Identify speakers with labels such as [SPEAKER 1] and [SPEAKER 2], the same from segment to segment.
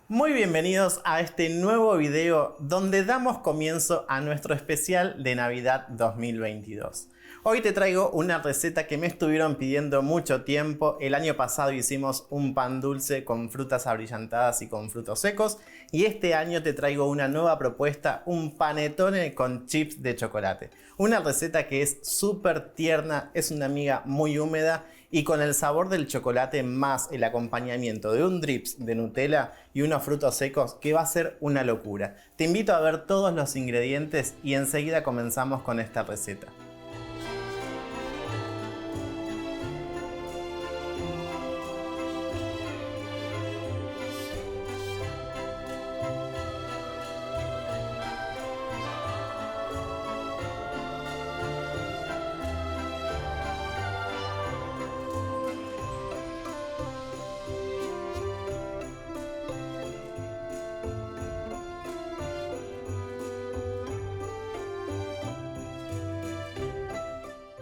[SPEAKER 1] Muy bienvenidos a este nuevo video donde damos comienzo a nuestro especial de Navidad 2022. Hoy te traigo una receta que me estuvieron pidiendo mucho tiempo. El año pasado hicimos un pan dulce con frutas abrillantadas y con frutos secos. Y este año te traigo una nueva propuesta, un panettone con chips de chocolate. Una receta que es súper tierna, es una miga muy húmeda y con el sabor del chocolate más el acompañamiento de un drips de Nutella y unos frutos secos que va a ser una locura. Te invito a ver todos los ingredientes y enseguida comenzamos con esta receta.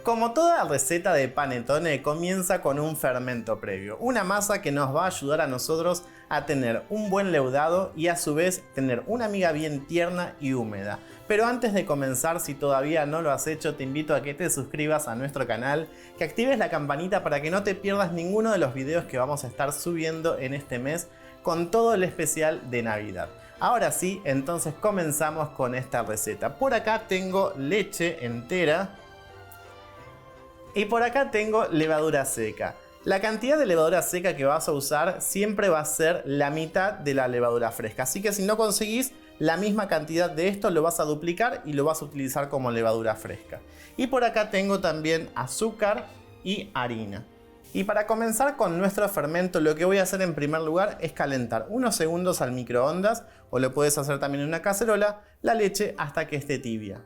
[SPEAKER 1] Como toda receta de panettone comienza con un fermento previo, una masa que nos va a ayudar a nosotros a tener un buen leudado y a su vez tener una miga bien tierna y húmeda. Pero antes de comenzar, si todavía no lo has hecho, te invito a que te suscribas a nuestro canal, que actives la campanita para que no te pierdas ninguno de los videos que vamos a estar subiendo en este mes con todo el especial de Navidad. Ahora sí, entonces comenzamos con esta receta. Por acá tengo leche entera. Y por acá tengo levadura seca. La cantidad de levadura seca que vas a usar siempre va a ser la mitad de la levadura fresca. Así que si no conseguís la misma cantidad de esto, lo vas a duplicar y lo vas a utilizar como levadura fresca. Y por acá tengo también azúcar y harina. Y para comenzar con nuestro fermento, lo que voy a hacer en primer lugar es calentar unos segundos al microondas, o lo puedes hacer también en una cacerola, la leche hasta que esté tibia.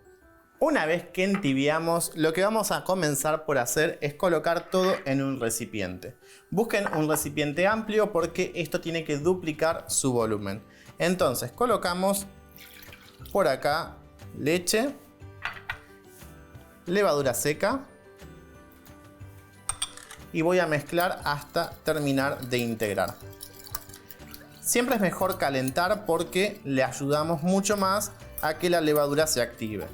[SPEAKER 1] Una vez que entibiamos, lo que vamos a comenzar por hacer es colocar todo en un recipiente. Busquen un recipiente amplio porque esto tiene que duplicar su volumen. Entonces colocamos por acá leche, levadura seca y voy a mezclar hasta terminar de integrar. Siempre es mejor calentar porque le ayudamos mucho más a que la levadura se active.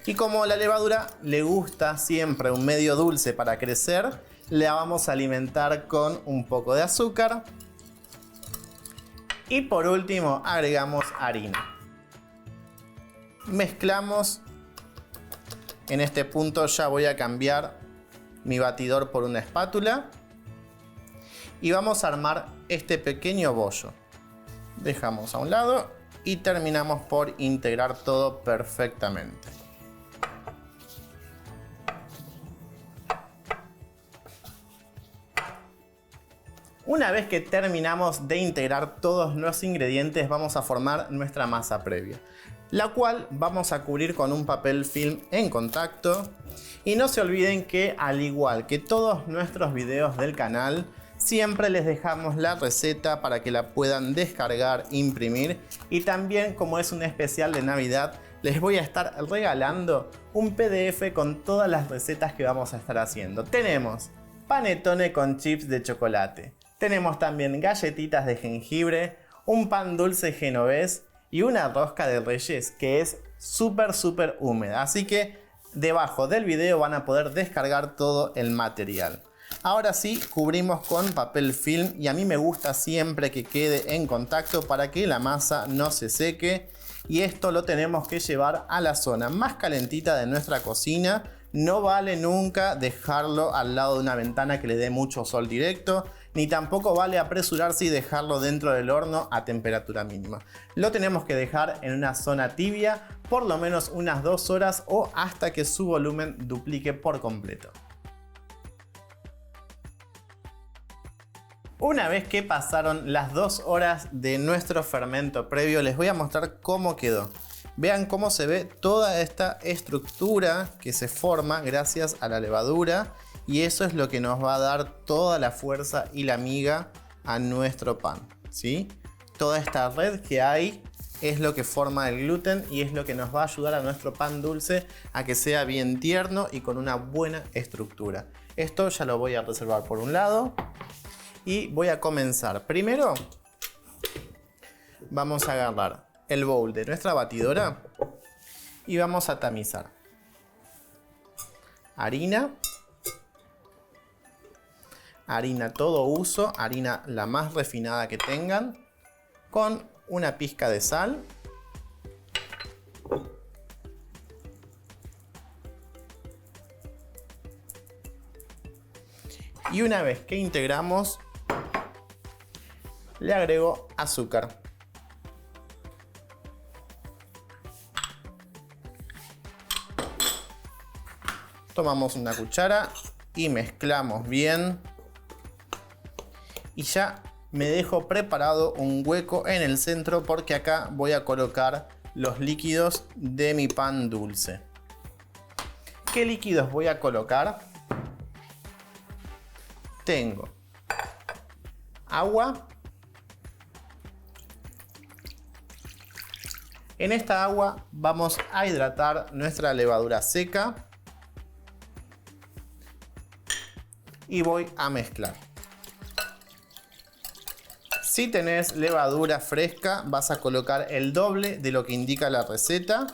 [SPEAKER 1] Y como a la levadura le gusta siempre un medio dulce para crecer, la vamos a alimentar con un poco de azúcar. Y por último agregamos harina. Mezclamos. En este punto ya voy a cambiar mi batidor por una espátula. Y vamos a armar este pequeño bollo. Dejamos a un lado y terminamos por integrar todo perfectamente. Una vez que terminamos de integrar todos los ingredientes, vamos a formar nuestra masa previa, la cual vamos a cubrir con un papel film en contacto. Y no se olviden que, al igual que todos nuestros videos del canal, siempre les dejamos la receta para que la puedan descargar, imprimir, y también, como es un especial de Navidad, les voy a estar regalando un PDF con todas las recetas que vamos a estar haciendo. Tenemos panettone con chips de chocolate. Tenemos también galletitas de jengibre, un pan dulce genovés y una rosca de reyes que es súper húmeda. Así que debajo del video van a poder descargar todo el material. Ahora sí, cubrimos con papel film y a mí me gusta siempre que quede en contacto para que la masa no se seque. Y esto lo tenemos que llevar a la zona más calentita de nuestra cocina. No vale nunca dejarlo al lado de una ventana que le dé mucho sol directo, ni tampoco vale apresurarse y dejarlo dentro del horno a temperatura mínima. Lo tenemos que dejar en una zona tibia por lo menos unas 2 horas o hasta que su volumen duplique por completo. Una vez que pasaron las 2 horas de nuestro fermento previo, les voy a mostrar cómo quedó. Vean cómo se ve toda esta estructura que se forma gracias a la levadura, y eso es lo que nos va a dar toda la fuerza y la miga a nuestro pan, ¿sí? Toda esta red que hay es lo que forma el gluten y es lo que nos va a ayudar a nuestro pan dulce a que sea bien tierno y con una buena estructura. Esto ya lo voy a reservar por un lado y voy a comenzar primero vamos a agarrar el bowl de nuestra batidora y vamos a tamizar harina todo uso, harina la más refinada que tengan, con una pizca de sal y una vez que integramos le agrego azúcar. Tomamos una cuchara y mezclamos bien. Y ya me dejo preparado un hueco en el centro porque acá voy a colocar los líquidos de mi pan dulce. ¿Qué líquidos voy a colocar? Tengo agua. En esta agua vamos a hidratar nuestra levadura seca y voy a mezclar. Si tenés levadura fresca, vas a colocar el doble de lo que indica la receta.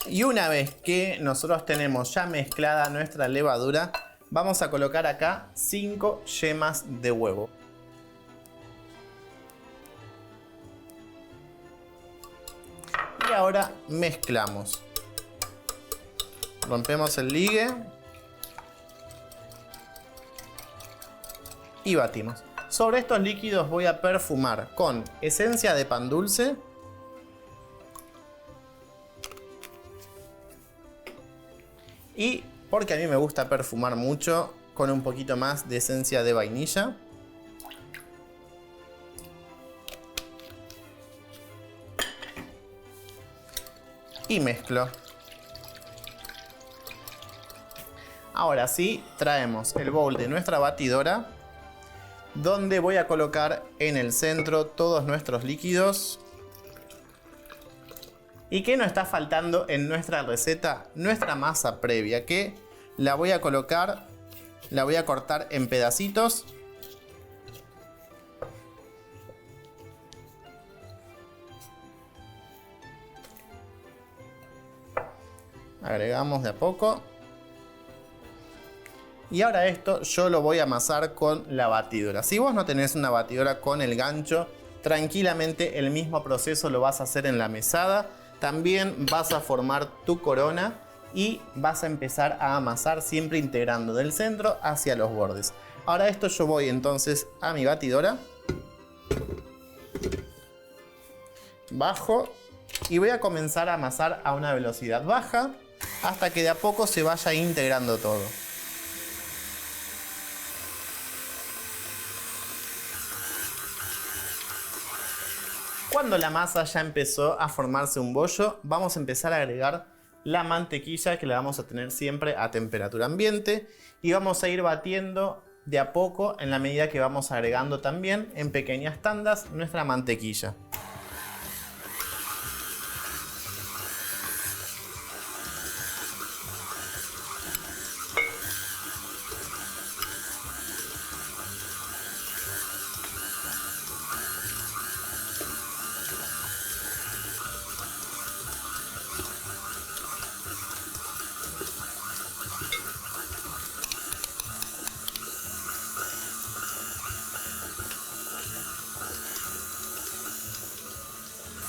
[SPEAKER 1] Y una vez que nosotros tenemos ya mezclada nuestra levadura, vamos a colocar acá 5 yemas de huevo. Y ahora mezclamos. Rompemos el ligue y batimos. Sobre estos líquidos voy a perfumar con esencia de pan dulce y, porque a mí me gusta perfumar mucho, con un poquito más de esencia de vainilla. Y mezclo. Ahora sí, traemos el bowl de nuestra batidora, donde voy a colocar en el centro todos nuestros líquidos. ¿Y qué nos está faltando en nuestra receta? Nuestra masa previa, que la voy a colocar, la voy a cortar en pedacitos. Agregamos de a poco. Y ahora esto yo lo voy a amasar con la batidora. Si vos no tenés una batidora con el gancho, tranquilamente el mismo proceso lo vas a hacer en la mesada. También vas a formar tu corona y vas a empezar a amasar, siempre integrando del centro hacia los bordes. Ahora esto yo voy entonces a mi batidora. Bajo y voy a comenzar a amasar a una velocidad baja hasta que de a poco se vaya integrando todo. Cuando la masa ya empezó a formarse un bollo, vamos a empezar a agregar la mantequilla, que la vamos a tener siempre a temperatura ambiente, y vamos a ir batiendo de a poco en la medida que vamos agregando también en pequeñas tandas nuestra mantequilla.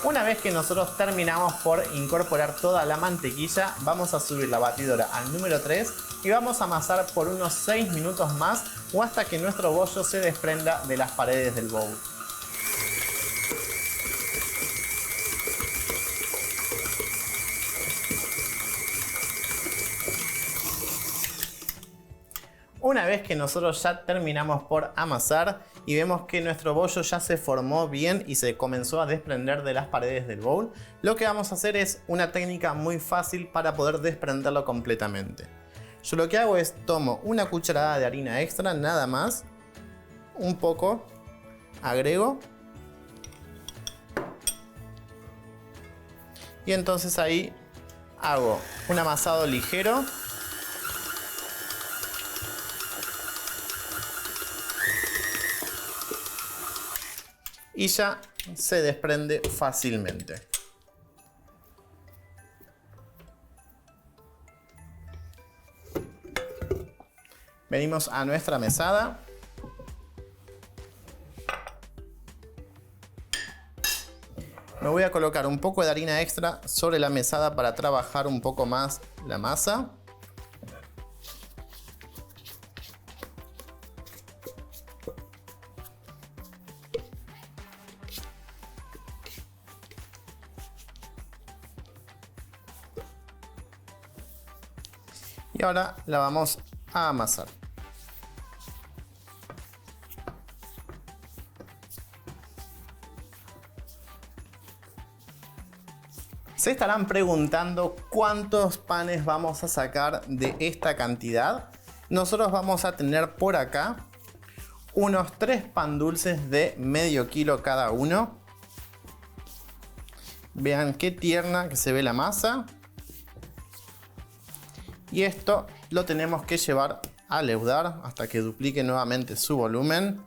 [SPEAKER 1] Una vez que nosotros terminamos por incorporar toda la mantequilla, vamos a subir la batidora al número 3 y vamos a amasar por unos 6 minutos más o hasta que nuestro bollo se desprenda de las paredes del bowl. Una vez que nosotros ya terminamos por amasar y vemos que nuestro bollo ya se formó bien y se comenzó a desprender de las paredes del bowl, lo que vamos a hacer es una técnica muy fácil para poder desprenderlo completamente. Yo lo que hago es tomo una cucharada de harina extra, nada más, un poco, agrego y entonces ahí hago un amasado ligero. y ya se desprende fácilmente. Venimos a nuestra mesada. Me voy a colocar un poco de harina extra sobre la mesada para trabajar un poco más la masa. Y ahora la vamos a amasar. Se estarán preguntando cuántos panes vamos a sacar de esta cantidad. Nosotros vamos a tener por acá unos 3 pan dulces de medio kilo cada uno. Vean qué tierna que se ve la masa. Y esto lo tenemos que llevar a leudar hasta que duplique nuevamente su volumen.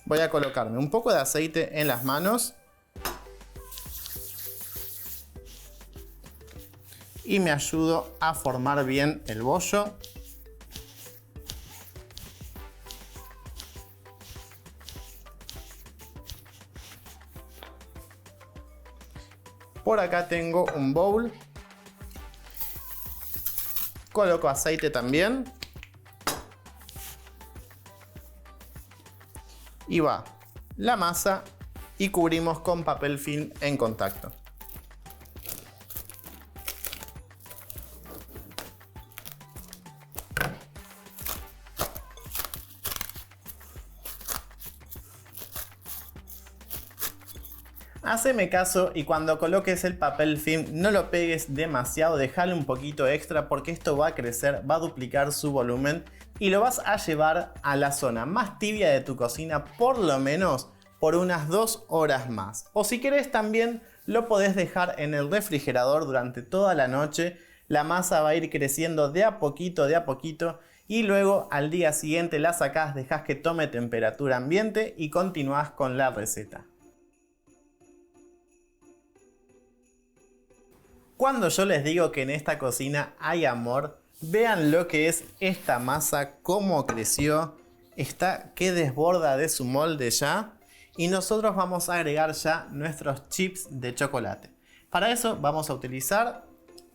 [SPEAKER 1] Voy a colocarme un poco de aceite en las manos y me ayudo a formar bien el bollo. Por acá tengo un bowl. Coloco aceite también. Y va la masa y cubrimos con papel film en contacto. Haceme caso y cuando coloques el papel film no lo pegues demasiado, déjale un poquito extra porque esto va a crecer, va a duplicar su volumen y lo vas a llevar a la zona más tibia de tu cocina por lo menos por unas 2 horas más. O si querés también lo podés dejar en el refrigerador durante toda la noche. La masa va a ir creciendo de a poquito y luego al día siguiente la sacás, dejás que tome temperatura ambiente y continuás con la receta. Cuando yo les digo que en esta cocina hay amor, vean lo que es esta masa, cómo creció, está que desborda de su molde ya. Y nosotros vamos a agregar ya nuestros chips de chocolate. Para eso vamos a utilizar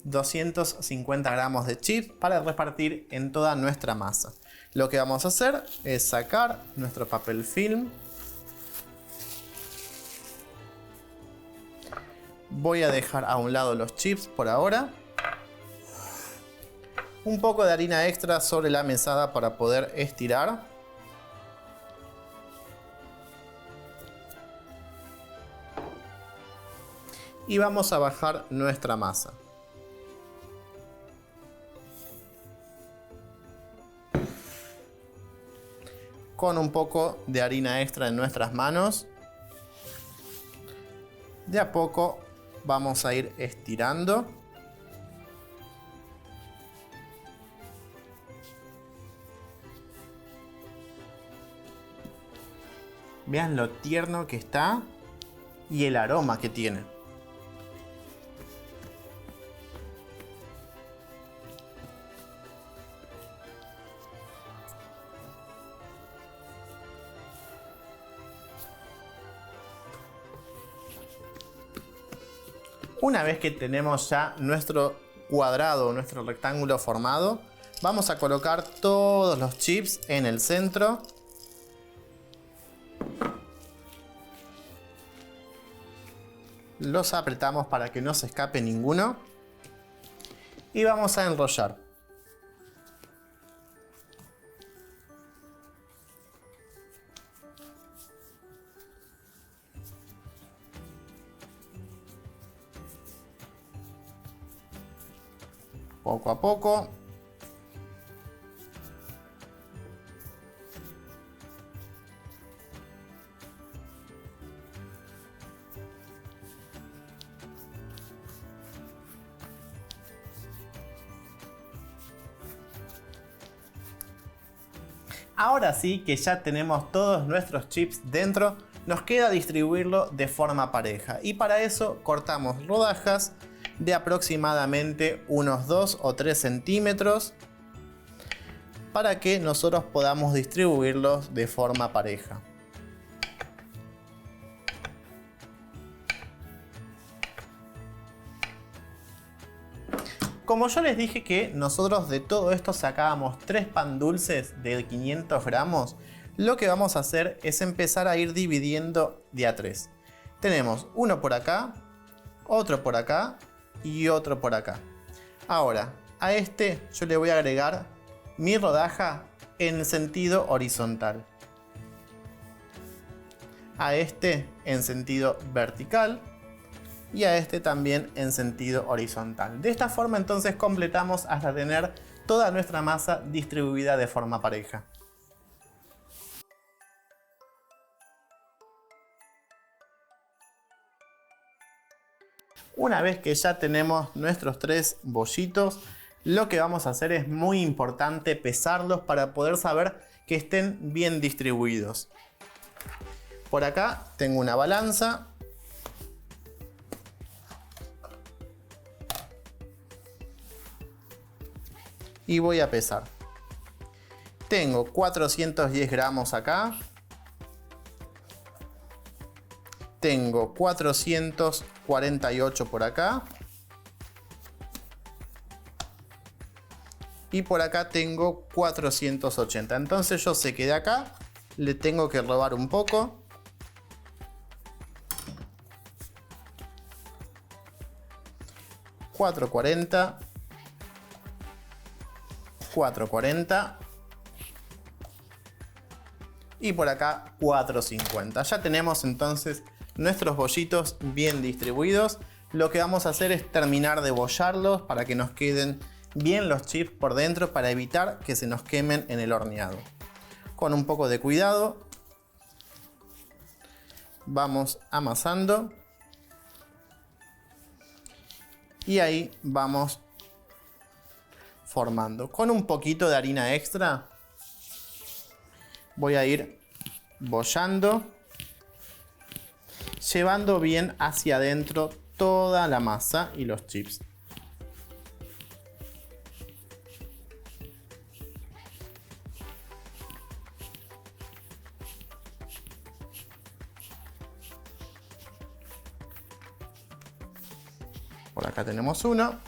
[SPEAKER 1] 250 gramos de chips para repartir en toda nuestra masa. Lo que vamos a hacer es sacar nuestro papel film. Voy a dejar a un lado los chips por ahora. Un poco de harina extra sobre la mesada para poder estirar. Y vamos a bajar nuestra masa. Con un poco de harina extra en nuestras manos. De a poco vamos a ir estirando. Vean lo tierno que está y el aroma que tiene. Una vez que tenemos ya nuestro cuadrado, nuestro rectángulo formado, vamos a colocar todos los chips en el centro. Los apretamos para que no se escape ninguno. Y vamos a enrollar. Poco a poco. Ahora sí que ya tenemos todos nuestros chips dentro, nos queda distribuirlo de forma pareja y para eso cortamos rodajas de aproximadamente unos 2 o 3 centímetros para que nosotros podamos distribuirlos de forma pareja. Como yo les dije que nosotros de todo esto sacábamos 3 pan dulces de 500 gramos, lo que vamos a hacer es empezar a ir dividiendo de a 3. Tenemos uno por acá, otro por acá y otro por acá. Ahora, a este yo le voy a agregar mi rodaja en sentido horizontal. A este en sentido vertical. Y a este también en sentido horizontal. De esta forma entonces completamos hasta tener toda nuestra masa distribuida de forma pareja. Una vez que ya tenemos nuestros 3 bollitos, lo que vamos a hacer es muy importante pesarlos para poder saber que estén bien distribuidos. Por acá tengo una balanza. Y voy a pesar. Tengo 410 gramos acá. Tengo 448 por acá. Y por acá tengo 480. Entonces yo sé que de acá le tengo que robar un poco. $4.40. 4.40 y por acá 4.50. Ya tenemos entonces nuestros bollitos bien distribuidos. Lo que vamos a hacer es terminar de bollarlos para que nos queden bien los chips por dentro para evitar que se nos quemen en el horneado. Con un poco de cuidado vamos amasando y ahí vamos formando. Con un poquito de harina extra voy a ir bollando, llevando bien hacia adentro toda la masa y los chips. Por acá tenemos uno.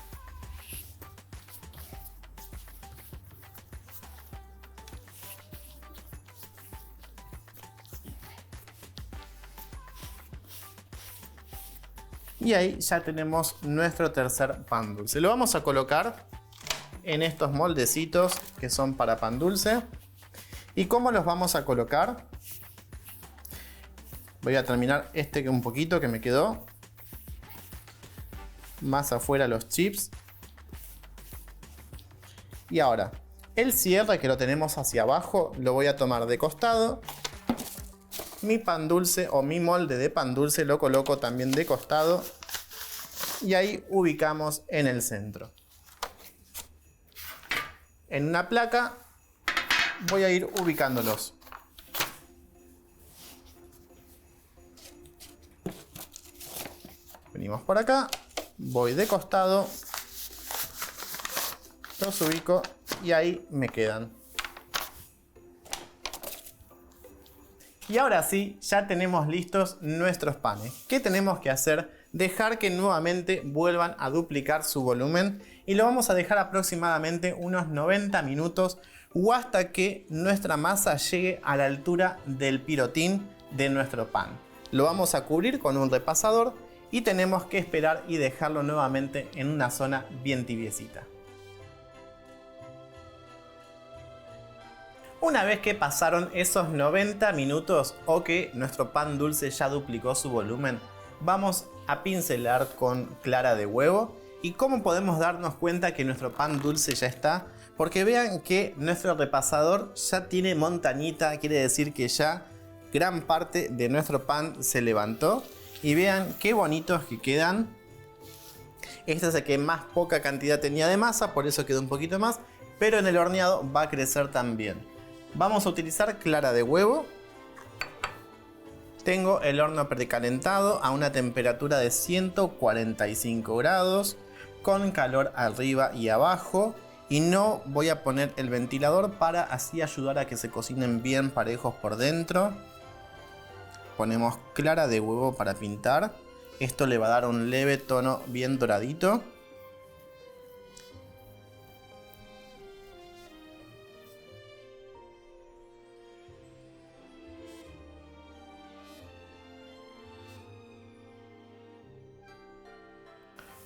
[SPEAKER 1] Y ahí ya tenemos nuestro tercer pan dulce. Lo vamos a colocar en estos moldecitos que son para pan dulce. ¿Y cómo los vamos a colocar? Voy a terminar este que un poquito que me quedó. Más afuera los chips. Y ahora, el cierre que lo tenemos hacia abajo lo voy a tomar de costado. Mi pan dulce o mi molde de pan dulce lo coloco también de costado. Y ahí ubicamos en el centro. En una placa voy a ir ubicándolos. Venimos por acá, voy de costado, los ubico y ahí me quedan. Y ahora sí, ya tenemos listos nuestros panes. ¿Qué tenemos que hacer? Dejar que nuevamente vuelvan a duplicar su volumen y lo vamos a dejar aproximadamente unos 90 minutos o hasta que nuestra masa llegue a la altura del pirotín de nuestro pan. Lo vamos a cubrir con un repasador y tenemos que esperar y dejarlo nuevamente en una zona bien tibiecita. Una vez que pasaron esos 90 minutos o que nuestro pan dulce ya duplicó su volumen, vamos a pincelar con clara de huevo. ¿Y cómo podemos darnos cuenta que nuestro pan dulce ya está? Porque vean que nuestro repasador ya tiene montañita, quiere decir que ya gran parte de nuestro pan se levantó. Y vean qué bonitos que quedan. Este es el que más poca cantidad tenía de masa, por eso quedó un poquito más, pero en el horneado va a crecer también. Vamos a utilizar clara de huevo. Tengo el horno precalentado a una temperatura de 145 grados, con calor arriba y abajo. Y no voy a poner el ventilador para así ayudar a que se cocinen bien parejos por dentro. Ponemos clara de huevo para pintar. Esto le va a dar un leve tono bien doradito.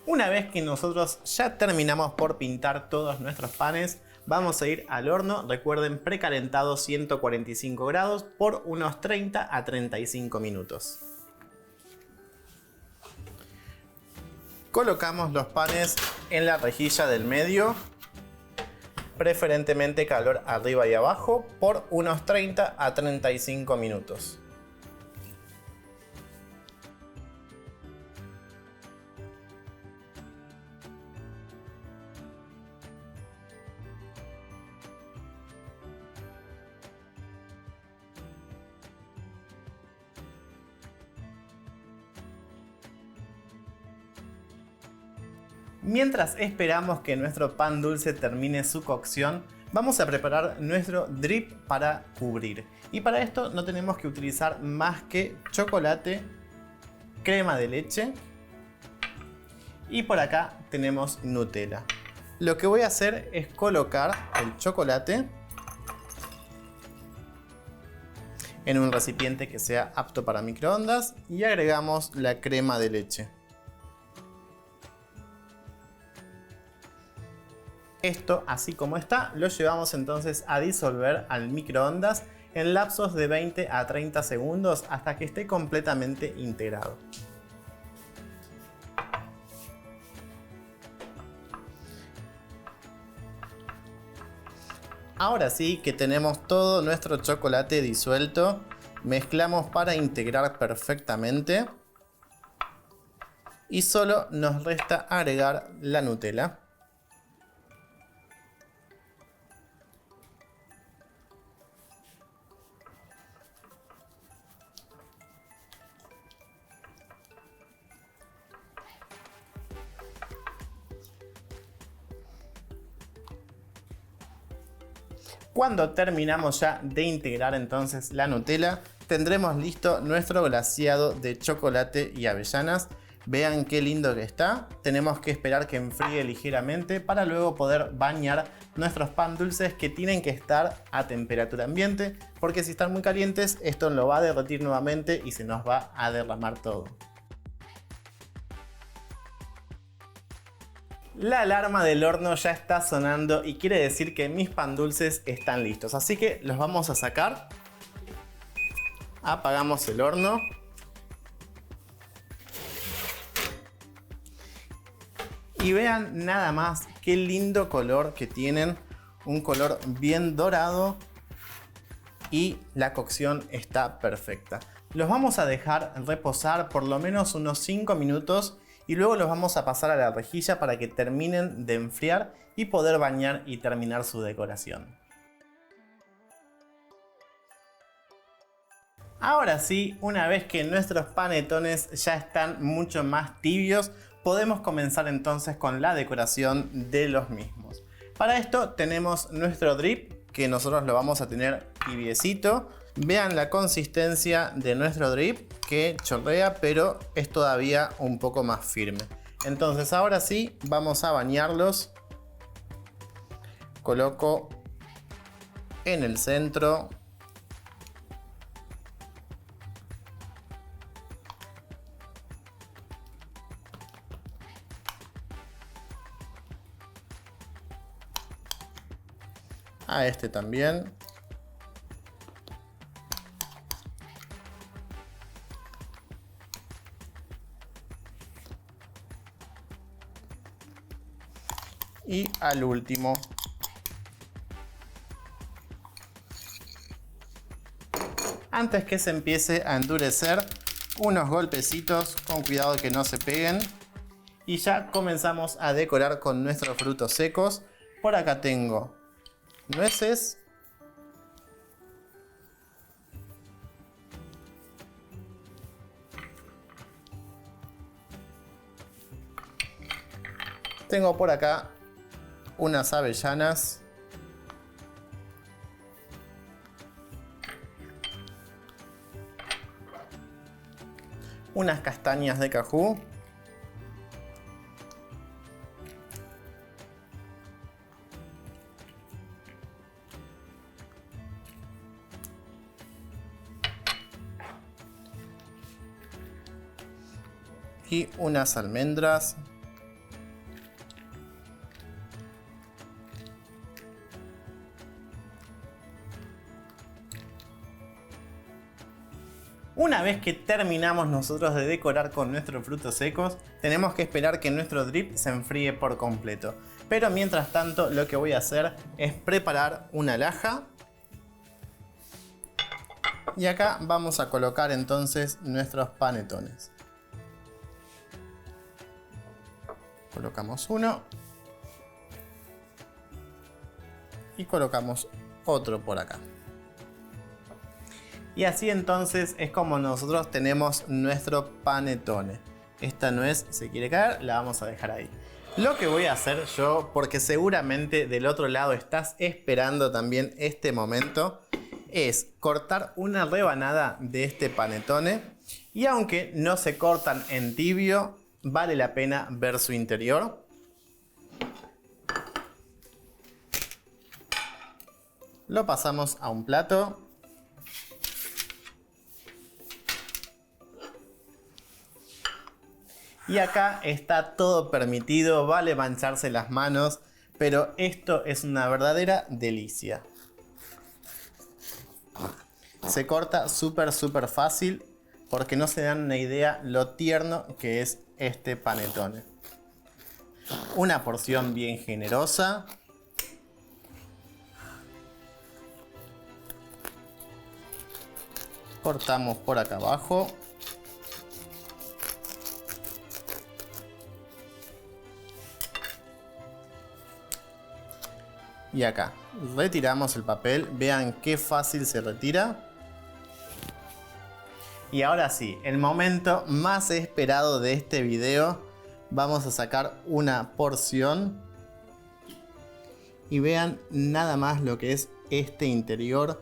[SPEAKER 1] Una vez que nosotros ya terminamos por pintar todos nuestros panes, vamos a ir al horno, recuerden, precalentado 145 grados por unos 30 a 35 minutos. Colocamos los panes en la rejilla del medio, preferentemente calor arriba y abajo, por unos 30 a 35 minutos. Mientras esperamos que nuestro pan dulce termine su cocción, vamos a preparar nuestro drip para cubrir. Y para esto no tenemos que utilizar más que chocolate, crema de leche y por acá tenemos Nutella. Lo que voy a hacer es colocar el chocolate en un recipiente que sea apto para microondas y agregamos la crema de leche. Esto, así como está, lo llevamos entonces a disolver al microondas en lapsos de 20 a 30 segundos hasta que esté completamente integrado. Ahora sí que tenemos todo nuestro chocolate disuelto, mezclamos para integrar perfectamente y solo nos resta agregar la Nutella. Cuando terminamos ya de integrar entonces la Nutella, tendremos listo nuestro glaseado de chocolate y avellanas. Vean qué lindo que está. Tenemos que esperar que enfríe ligeramente para luego poder bañar nuestros pan dulces, que tienen que estar a temperatura ambiente, porque si están muy calientes esto lo va a derretir nuevamente y se nos va a derramar todo. La alarma del horno ya está sonando y quiere decir que mis pan dulces están listos. Así que los vamos a sacar. Apagamos el horno. Y vean nada más qué lindo color que tienen. Un color bien dorado. Y la cocción está perfecta. Los vamos a dejar reposar por lo menos unos 5 minutos. Y luego los vamos a pasar a la rejilla para que terminen de enfriar y poder bañar y terminar su decoración. Ahora sí, una vez que nuestros panetones ya están mucho más tibios, podemos comenzar entonces con la decoración de los mismos. Para esto tenemos nuestro drip, que nosotros lo vamos a tener tibiecito. Vean la consistencia de nuestro drip, que chorrea, pero es todavía un poco más firme. Entonces ahora sí, vamos a bañarlos. Coloco en el centro. A este también. Y al último. Antes que se empiece a endurecer, unos golpecitos con cuidado que no se peguen. Y ya comenzamos a decorar con nuestros frutos secos. Por acá tengo nueces, Tengo por acá unas avellanas. Unas castañas de cajú. Y unas almendras. Una vez que terminamos nosotros de decorar con nuestros frutos secos, tenemos que esperar que nuestro drip se enfríe por completo. Pero mientras tanto, lo que voy a hacer es preparar una laja. Y acá vamos a colocar entonces nuestros panetones. Colocamos uno. Y colocamos otro por acá. Y así entonces es como nosotros tenemos nuestro panetone. Esta nuez se quiere caer, la vamos a dejar ahí. Lo que voy a hacer yo, porque seguramente del otro lado estás esperando también este momento, es cortar una rebanada de este panetone. Y aunque no se cortan en tibio, vale la pena ver su interior. Lo pasamos a un plato. Y acá está todo permitido, vale mancharse las manos, pero esto es una verdadera delicia. Se corta súper fácil porque no se dan una idea lo tierno que es este panetone. Una porción bien generosa. Cortamos por acá abajo. Y acá retiramos el papel, vean qué fácil se retira. Y ahora sí, el momento más esperado de este video. Vamos a sacar una porción. Y vean nada más lo que es este interior,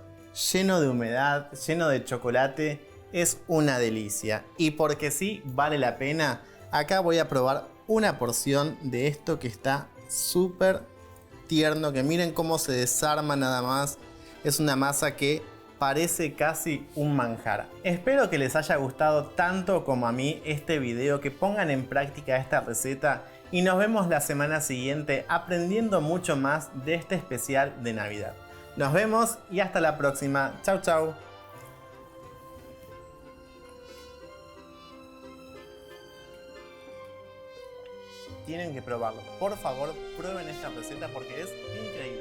[SPEAKER 1] lleno de humedad, lleno de chocolate. Es una delicia. Y porque sí, vale la pena, acá voy a probar una porción de esto que está súper tierno, que miren cómo se desarma nada más. Es una masa que parece casi un manjar. Espero que les haya gustado tanto como a mí este video, que pongan en práctica esta receta y nos vemos la semana siguiente aprendiendo mucho más de este especial de Navidad. Nos vemos y hasta la próxima. Chau chau. Tienen que probarlo. Por favor, prueben esta receta porque es increíble.